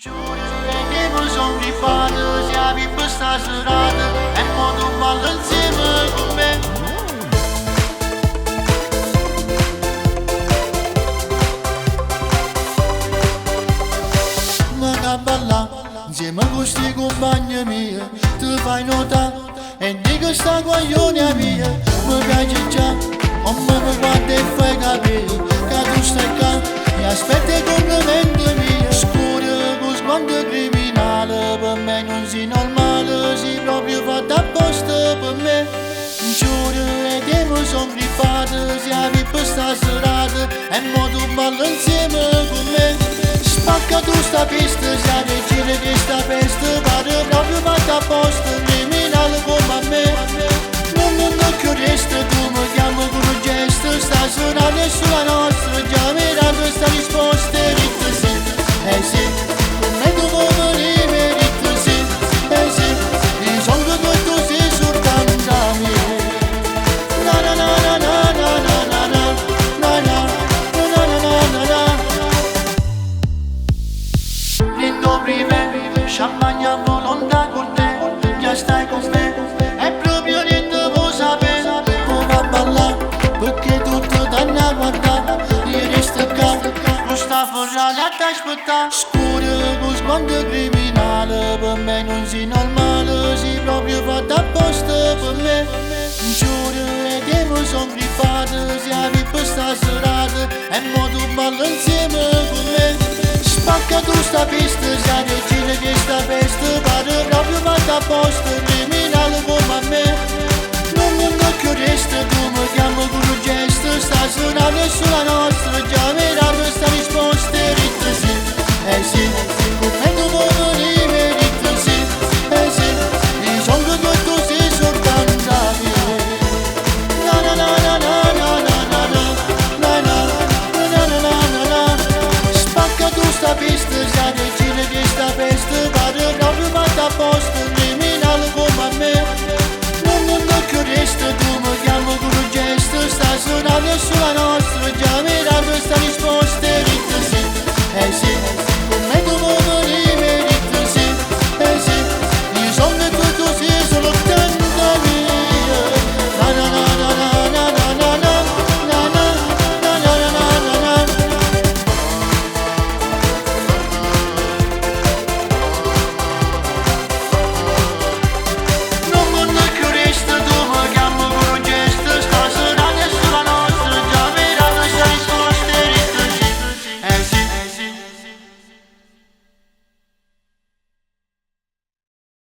Giuro che non sono griffato, se avevi questa serata e mo tu ballo insieme con me. Ma che balla, insieme con questi compagni miei, ti fai nota e dico sta guaglione mia. Mi piace già, non mi guarda e fai capire che tu stai qua e aspetti i complimenti miei. Quando criminale per me non si normale, si proprio fatta apposta per me. Giuro e tempo son griffato, si avevi questa serata e mo tu ballo insieme con me. Spacca tu sta pista, si avevi giro che sta peste, pare proprio fatta apposta, criminale come a me. Non occhio resta, tu mi chiami con un gesto, sta serata è sulla nostra, già mirando questa risposta, e dico sì, eh sì. Champagne a volontà con te, già stai con me, è proprio niente vuoi sapere, come ballare, perché tutto danno a guardare, io resto qua, non sta fuori a t'aspettare. Scuro con sguardo criminale, per me non si normale, si proprio fatta apposta per me. Giuro e tempo son griffato, si avevi questa serata, e mo tu ballo insieme con me. Spacca tu sta pista, sai che gira che sta peste, pare proprio fatta apposta, criminale come a me. Non occhio resta, tu mi chiami con un gesto, sta suonando sulla nostra, già mirando questa risposta, e dico sì, eh sì, come tu vuoi venire, dico sì, eh sì, i soldi che tu sei soltanto a me. Na na na na na na na na na na na na na na na na. Spacca tu sta pista, sai